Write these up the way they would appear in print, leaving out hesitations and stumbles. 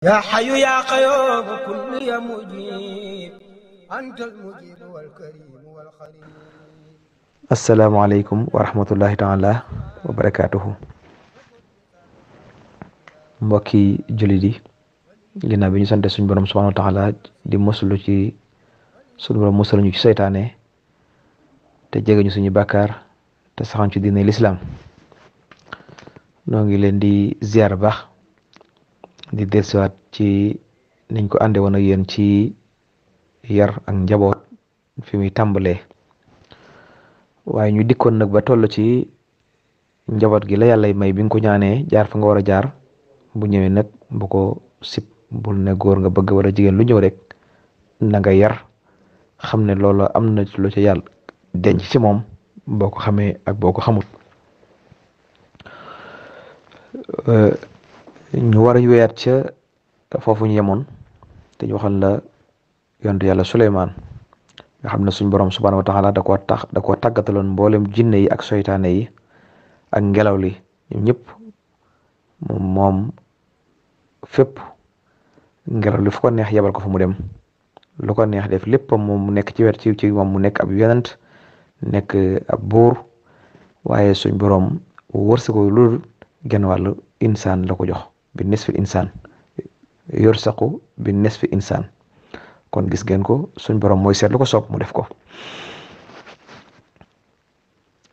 يا حي يا قيوم كل يا مجيب أنت المجيب والكريم والخليل. asalaamaaleykum wa rahmatullahi taala wa barakaatuhu. mbokki jullit yi ginnaaw bi ñu sante suñ borom subhanahu wa taala di moslu ci suñu borom mosal ñu ci seytaane te jege ñu suñu bàkkaar te saxan ci diine lislaam noo ngi leen di ziar baax di dellusiwaat ci niñ ko ànde woon ak yéen ci yar ak njaboot fi muy tàmbalee waaye ñu dikkoon nag ba toll ci njaboot gi la yàlla may bi nga ko ñaanee jaar fa nga war a jaar bu ñëwee nag bu ko sib bul ne góor nga bëgg wala jigéen lu ñëw rek na nga yar xam ne loolu am na lu ca yàlla denc ci moom boo ko xamee ak boo ko xamut. ñu war a weyaat ca foofu ñu yemoon te ñu waxal la yontu yàlla Suleymaan nga xam ne suñ borom subhaanahu wa taala da koo tàggataloon mboolem jinne yi ak soytaane yi ak ngelaw li ñoom ñëpp moom fépp ngelaw li fu ko neex yebal ko fa mu dem lu ko neex def lépp moom mu nekk ci wet ci moom mu nekk ab yonent nekk ab buur waaye suñ borom wërsëgu lu genn wàllu insaan la ko jox bi nisfi insaan yursaqu bi nisfi insaan kon gis ngeen ko suñ borom mooy seet lu ko soob mu def ko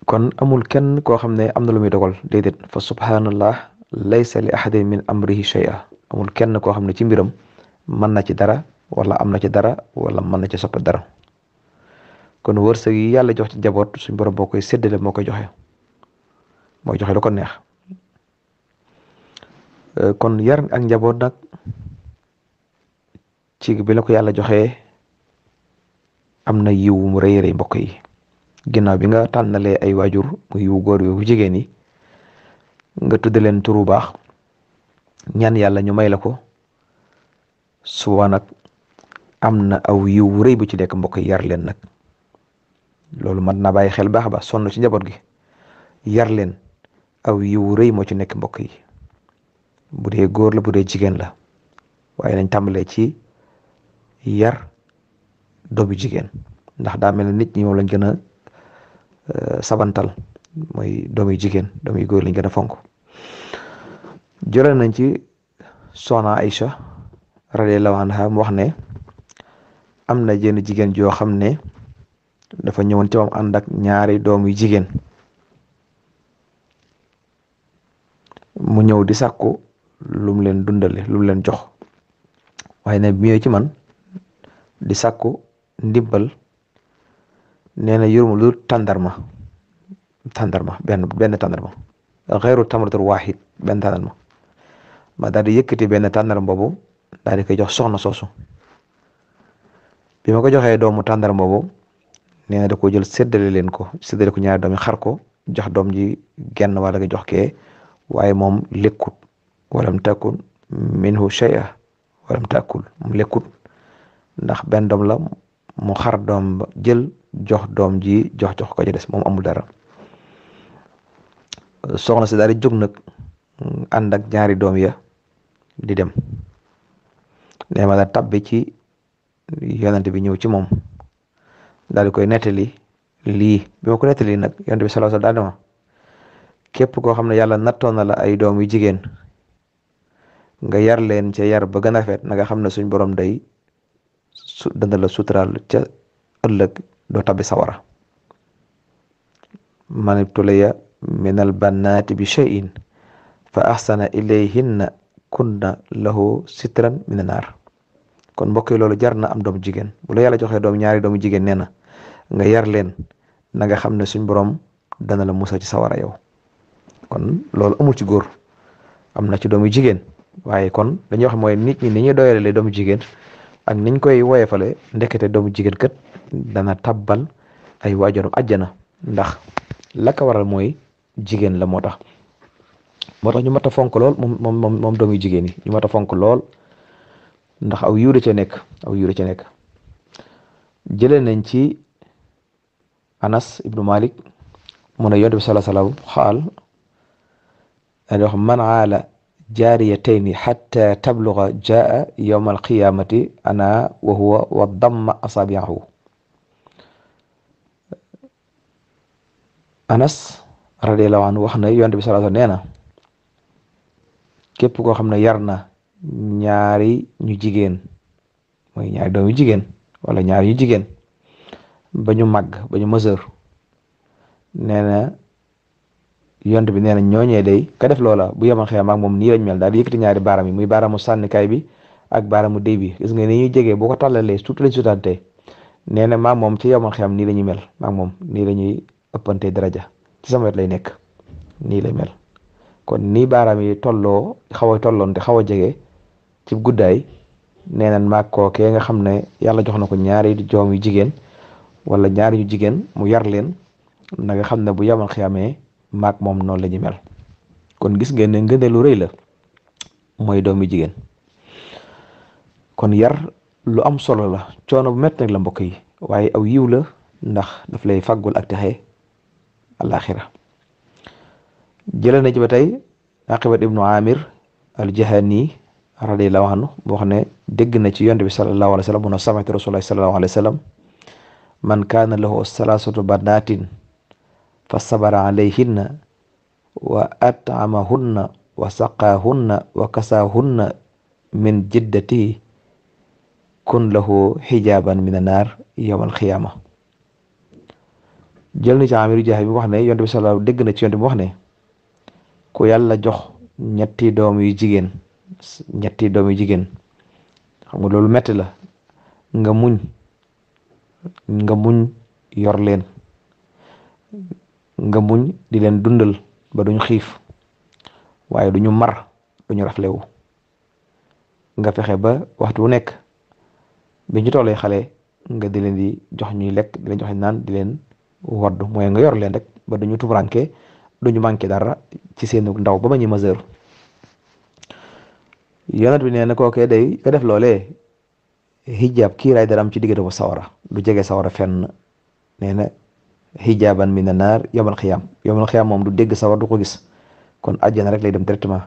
kon amul kenn koo xam ne am na lu muy dogal déedéet fa subhanallah laysa li ahadin min amrihi shay'a amul kenn koo xam ne ci mbiram mën na ci dara wala am na ci dara wala mën na ci soppi dara kon wërsëg yi yàlla jox ci njaboot suñ borom boo koy séddale moo koy joxe mooy joxe lu ko neex kon yar ak njaboot nag ci bi la ko yàlla joxee am na yiw mu rëy rëy mbokk yi ginnaaw bi nga tànnalee ay waajur mu yiw góor yu jigéen yi nga tudde leen turu baax ñaan yàlla ñu may la ko suba nag am na aw yiw wu rëy bu ci nekk mbokk yi yar leen nag loolu mat na bàyyi xel baax ba sonn ci njaboot gi yar leen aw yiw wu rëy moo ci nekk mbokk yi bu dee góor la bu dee jigéen la waaye nañ tàmbalee ci yar doomu jigéen ndax daa mel ne nit ñi moom lañ gën a sabantal mooy doomu jigéen doomu góor lañ gën a fonk jëlee nañ ci soxna Aïcha radiyallahu anha mu wax ne am na jenn jigéen joo xam ne dafa ñëwoon ci moom ànd ak ñaari doomu jigéen mu ñëw di sàkku lum leen dundale lum leen jox waaye ne bi ci man di sàkku ndimbal nee na yuruma lu tàndarma benn tàndarma xeeru tamratul waaxid benn tàndarma ma daal di yëkkati benn tàndarma boobu daal di koy jox soxna soosu bi ma ko joxee doomu tàndarma boobu nee na da ko jël séddale ko ñaari doom yi xar ko jox doom ji genn wala nga jox kee waaye moom lekkut walam takun minhu shay'a walam takul mu lekkut ndax benn doom la mu xar doom ba jël jox doom ji jox ko ci des moom amul dara soxna si daal di jóg nag ànd ak ñaari doom ya di dem nee ma da tabbi ci yonent bi ñëw ci moom daal di koy nettali lii bi ma ko nettali nag yonent bi sallallahu alayhi wasallam daal képp koo xam ne yàlla nattoon na la ay doom yu jigéen nga yar leen ca yar ba gën a rafet na nga xam ne suñ borom day dana la suturaal ca ëllëg doo tabbi sawara man ibtuliya minal bannaati bi shay'in fa ahsana ilayhinna kunna lahu sitran mina naar kon mbokk yi loolu jar na am doomu jigéen bu la yàlla joxee ñaari doomu jigéen nee na nga yar leen na nga xam ne suñ borom dana la musa ci sawara yow kon loolu amul ci góor am na ci doomu jigéen waaye kon dañuy wax mooy nit ñi ni ñuy doyale doomu jigéen ak niñ koy woyefale ndekete doomu jigéen kat dana tabbal ay waajuram àjjana ndax la ko waral mooy jigéen la moo tax ñu mat a fonk lool moom doomu jigéen yi ñu mat a fonk lool ndax aw yiw da ca nekk jëlee nañ ci Anas ibnu Malik mu ne yonent bi sallallahu alayhi wasallam xaal dañuy wax man aala jaariyatayni xatta tabluga jaa yowma alqiyamati ana wa huwa wa damma asaabiahu. Anas radiallahu anhu wax na yonent bi sallallahu alayhi wa sallam nee na képp koo xam ne yar na ñaari ñu jigéen mooy ñaari doom yu jigéen wala ñaari ñu jigéen ba ñu màgg ba ñu mësër, nee na yonent bi nee na ñooñee day ka def loola bu yemal xëy maag moom nii lañ mel, daal di yëkkati ñaari baaraam yi muy baaraamu sànnikaay bi ak baaraamu déy bi, gis nga ni ñuy jegee boo ko tàllalee surtout lañ sutante, nee na maag moom ci yemal xëy nii la ñuy mel, maag moom nii la ñuy ëppante daraja, ci sama wet lay nekk, nii lay mel. kon nii baaraam yi tolloo xaw a tolloon te xaw a jege ci guddaay, nee na maag kookee nga xam ne yàlla jox na ko ñaari doom yu jigéen wala ñaari yu jigéen mu yar leen, na nga xam ne bu yemal xiyamee maag moom noonu la ñu mel. kon gis ngeen ne ngëneel lu rëy la mooy doom yu jigéen. kon yar lu am solo la, coono bu métti nag la mbokk yi, waaye aw yiw la ndax daf lay faggul ak texe alaxira. jëlee na ci ba tey Aqibat ibnu Amir al-Jahani radiyallahu anhu boo xam ne dégg na ci yonent bi sallallahu alayhi wa sallam mu ne sami'tu rasulullahi sallallahu alayhi wa sallam man kaana lahu salaasatu banaatin fa sabara alayhinna wa at'amahunna wa saqaahunna wa kasaahunna min jiddatihi kun lahu xijaaban min annaar yawmal qiyaama. jël na ci Amir Jahani bi wax ne yonent bi sallallahu dégg na ci yonent bi wax ne ku yàlla jox ñetti doom yu jigéen xam nga loolu metti la, nga muñ yor leen, nga muñ di leen dundal ba duñ xiif waaye duñu mar duñu raflewu, nga fexe ba waxtu wu nekk bi ñu tollee xale nga di leen di jox ñuy lekk, di leen jox naan, di leen wodd, mooy nga yor leen rek ba duñu tumuranke duñu manqué dara ci seen ndaw ba ma ñu mesure. yonent bi nee na kookee day ka def loolee hijab kiiraay dara am ci diggante bu sawara, du jege sawara fenn, nee na hijaban mina naar yawmal xiyaam moom du dégg sawar du ko gis, kon àjjana rek lay dem directement.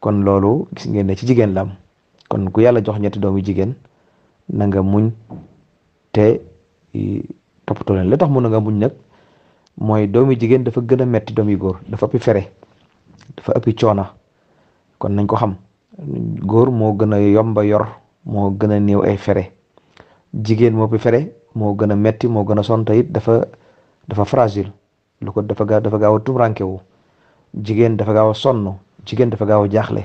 kon loolu gis ngeen ne ci jigéen la am. kon ku yàlla jox ñetti doom yu jigéen na nga muñ te toppatoo leen. li tax mun na nga muñ nag mooy doomi jigéen dafa gën a metti doomi góor, dafa ëppi fere, dafa ëppi coona. kon nañ ko xam, góor moo gën a yomba yor, moo gën a néew ay fere. jigéen moo ëppi fere, moo gën a metti, moo gën a sonn, it dafa fragile, lu ko dafa gaaw a tumuranke wu. jigéen dafa gaaw a sonn, jigéen dafa gaaw a jaaxle.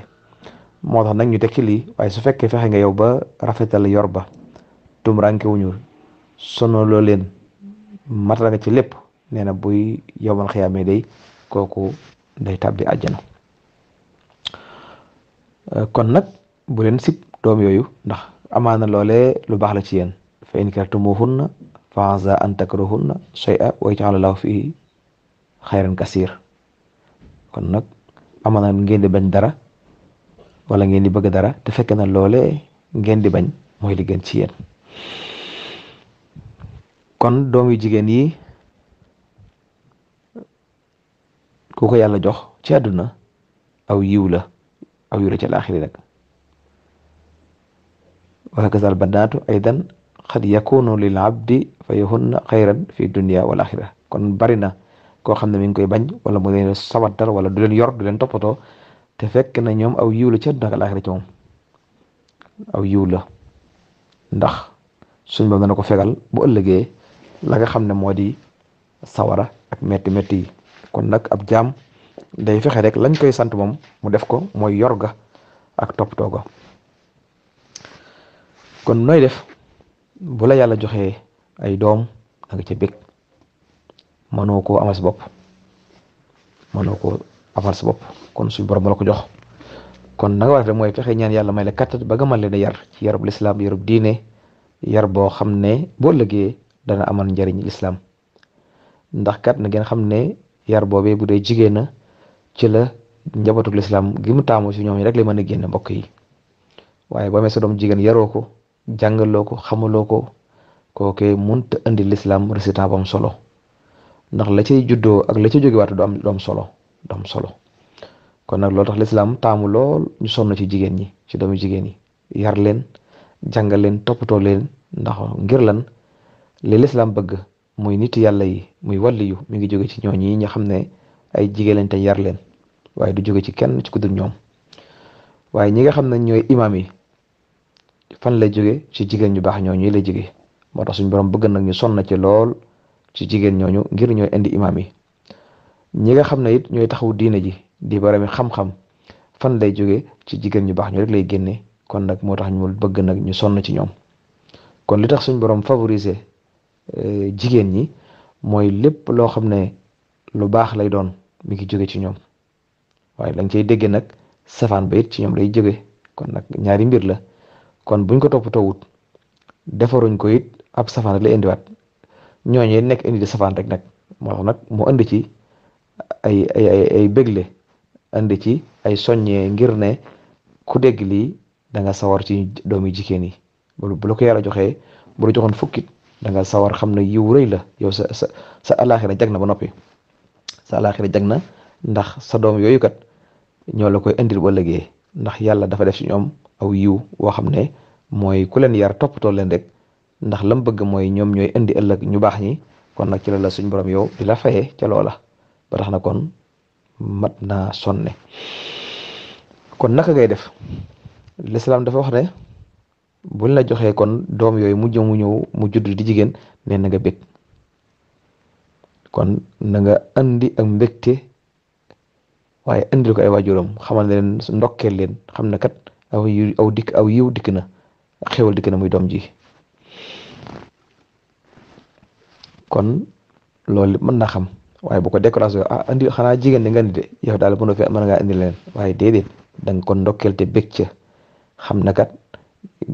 moo tax nag ñu teg ci lii, waaye su fekkee fexe nga yow ba rafetal yor ba, tumuranke wuñu, sonaloo leen, matal nga ci lépp, nee na buy yowmal xiyaamee day kooku day tàbbi àjjana. kon nag bu leen sib doom yooyu, ndax amaana loolee lu baax la ci yéen. fa in karihtumuhunna fa asaa an takrahuhunna shay'an wa yaj'ala llaahu fiihi xayran kasiir. kon nag amaana ngeen di bañ dara wala ngeen di bëgg dara te fekk na loolee ngeen di bañ mooy li gën ci yéen. kon doom yu jigéen yi ku ko yàlla jox ci àdduna aw yiw la ci alaaxira nag. wa hakaza al banaatu aydan qad yakunu lil abdi fa yahunna xayran fi dunya wal axira. kon bari na koo xam ne mi ngi koy bañ wala mu leen sawatal wala du leen yor du leen toppatoo te fekk na ñoom aw yiw la ci àdduna ak alaaxira ci moom, aw yiw la, ndax suñ ba dana ko fegal bu ëllëgee la nga xam ne moo di sawara ak metti yi. kon nag ab jaam day fexe rek lañ koy sant moom mu def ko, mooy yor ga ak toppatoo ga. kon nooy def bu la yàlla joxee ay doom da nga ca bég, mënoo koo amal sa bopp, kon suñ borom la ko jox. kon na nga war a def mooy fexe ñaan yàlla may la kattan ba nga mën leen a yar ci yarub lislaam, yarub diine, yar boo xam ne boo ëllëgee dana amal njariñ lislaam. ndax kat na ngeen xam ne yar boobee bu dee jigéen na ci la njabootu lislaam gi mu taamu si ñoom ñi rek lay mën a génne mbokk yi. waaye boo amee sa doom jigéen yaroo ko, jàngaloo ko, xamaloo ko, kookee mënut a indi lislaam résultat bu am solo, ndax la cay juddoo ak la ca jógewaat du am solo. kon nag loolu tax lislaam taamu lool ñu sonn ci jigéen ñi, ci doomu jigéen yi, yar leen, jàngal leen, toppatoo leen, ndax ngir lan li lislaam bëgg muy nit yàlla yi muy wàlli yu mi ngi jóge ci ñooñi nga xam ne ay jigéen lañ te yar leen, waaye du jóge ci kenn ci ku dul ñoom. waaye ñi nga xam ne ñooy imaam yi fan lay jóge ci jigéen ñu baax ñooñu lay jóge. moo tax suñu borom bëgg nag ñu sonn ci lool ci jigéen ñooñu ngir ñooy indi imaam yi. ñi nga xam ne it ñooy taxaw diine ji di barami xam-xam fan lay jóge ci jigéen ñu baax ñu rek lay génne. kon nag moo tax ñu bëgg nag ñu sonn ci ñoom. kon li tax suñu borom favoriser jigéen ñi mooy lépp loo xam ne lu baax lay doon mi ngi jóge ci ñoom, waaye lañ cay dégge nag safaan ba it ci ñoom lay jóge. kon nag ñaari mbir la, kon buñ ko toppatoo wut defaruñ ko it ab safaan rek lay indiwaat, ñooñee nekk indi di safaan rek nag. moo tax nag mu indi ci ay bégle, indi ci ay soññee ngir ne ku dégg lii da nga sawar ci doomi jigéen yi. bu la ko yàlla joxee, bu la joxoon fukkit da nga sawar xam ne yiw rëy la, yow sa alaaxira jag na ba noppi. sa alaaxira jag na ndax sa doom yooyu kat ñoo la koy indil ba ëllëgee, ndax yàlla dafa def ci ñoom aw yiw woo xam ne mooy ku leen yar toppatoo leen rek, ndax lam bëgg mooy ñoom ñooy indi ëllëg ñu baax ñi. kon nag ci la suñ borom yow di la fayee ca loola, ba tax na kon mat naa sonne. kon naka ngay def? Lislaam dafa wax ne buñ la joxee kon doom yooyu mu judd di jigéen, ne na nga bég. kon na nga andi ak mbégte, waaye andil ko ay waajuram, xamal ne leen ndokkeel leen, xam ne kat aw yiw dikk na, xéwal dikk na muy doom ji. kon loolu mën na xam, waaye bu ko décoration andi xanaa jigéen di nga andi de, yow daal mën ngaa indi leen, waaye déedéet da nga ko ndokkeel te bég ca, xam na kat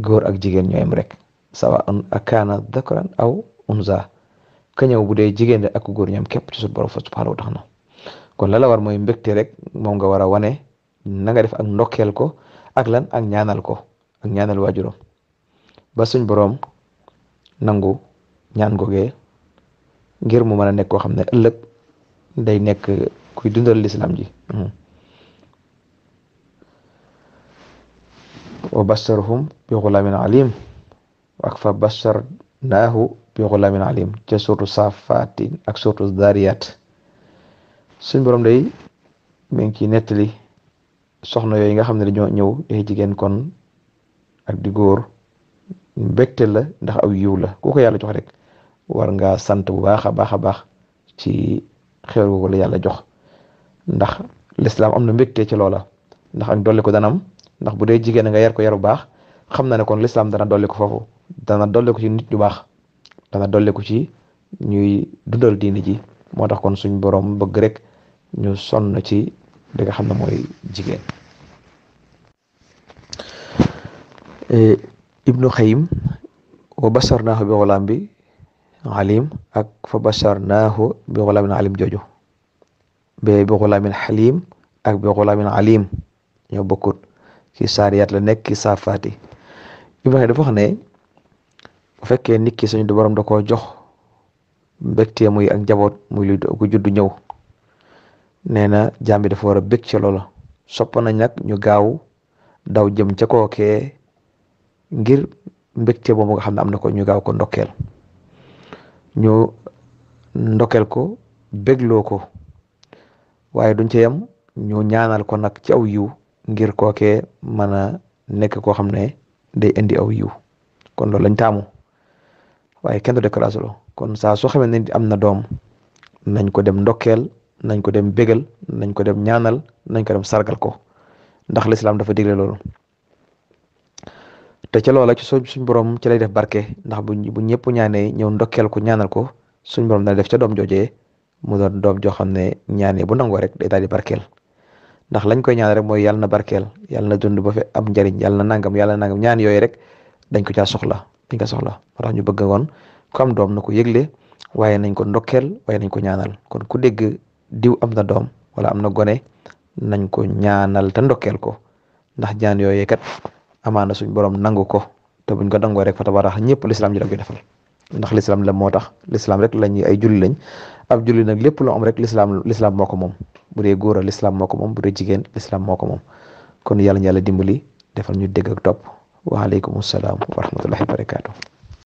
góor ak jigéen ñooyam rek, sawa ak kaana dakaran aw unsa, ka ñëw bu dee jigéen de ak góor ñoom képp ci suñu borom fa subhanahu wa taala. kon la war mooy mbégte rek, moom nga war a wane, na nga def ak ndokkeel ko ak lan ak ñaanal ko, ak ñaanal waajuram ba suñ borom nangu ñaan googee, ngir mu mën a nekk koo xam ne ëllëg day nekk kuy dundal lislaam ji. wa basharhum bi ghulamin alim, ak fa basharnaahu bi ghulamin alim ca suratu Saafaat ak suratu Zaariyaat. suñ borom day mi ngi ciy nettali soxna yooyu nga xam ne dañoo ñëw ay jigéen kon ak di góor, mbégte la ndax aw yiw la ku ko yàlla jox rek war nga sant bu baax a baax ci xéwal googu la yàlla jox. ndax lislaam am na mbégte ci loola, ndax ak dolli ko danam, ndax bu dee jigéen nga yar ko yaru baax, xam na ne kon lislaam dana dolli ko foofu, dana dolli ko ci nit ñu baax, dana dolli ko ci ñuy dundal diini ji. moo tax kon suñ borom bëgg rek ñu sonn ci li nga xam ne mooy jigéen. Ibnu Xayyim wa basharnaahu bi ghulaam bi alim ak fa basharnaahu bi ghulaamin alim jooju, bi ghulaamin halim ak bi ghulaamin alim ñoo bokkut, ci Saariyaat la nekk, ci Saafaat. Ibnu Xayyim dafa wax ne bu fekkee nit ki suñu borom da koo jox mbégte muy ak njaboot muy lu ko juddu ñëw, nee na jaam bi dafa war a bég ca loola. sopp nañ nag ñu gaaw daw jëm ca kookee ngir mbégte boobu nga xam ne am na ko, ñu gaaw ko ndokkeel, ñu ndokkeel ko, bégloo ko, waaye duñ ca yem, ñu ñaanal ko nag ci aw yiw ngir kookee mën a nekk koo xam ne day indi aw yiw. kon loolu lañ taamu, waaye kenn du découragé loo. kon saa soo xamee ne am na doom, nañ ko dem ndokkeel, nañ ko dem bégal, nañ ko dem ñaanal, nañ ko dem sargal ko, ndax lislaam dafa digle loolu. te ca loola ci suñ borom ci lay def barke, ndax bu ñëpp ñaanee ñëw ndokkeel ko ñaanal ko, suñ borom dana def ca doom joojee mu doon doom joo xam ne ñaanee bu nangoo rek day daal di barkeel. ndax lañ koy ñaan rek mooy yàlla na barkeel, yàlla na dund ba fi am njariñ, yàlla na nangam ñaan yooyu rek dañ ko caa soxla, dañ ko soxla. moo tax ñu bëgg woon ku am doom na ko yëgle, waaye nañ ko ndokkeel, waaye nañ ko ñaanal. kon ku dégg diw am na doom wala am na gone, nañ ko ñaanal te ndokkeel ko, ndax ñaan yooyu kat amaana suñ borom nangu ko, te buñ ko nangoo rek fa tabaarax ñëpp lislaam ji la koy defal. ndax lislaam la moo tax lislaam rek lañuy ay julli lañ, ab julli nag lépp lu am rek lislaam moo ko moom. bu dee góor l'islam moo ko moom, bu dee jigéen l'islam moo ko moom. kon yàlla ñu yàlla dimbali defal ñu dégg ak topp. wa aleykum salaam wa rahmatullahi wa barakaatu.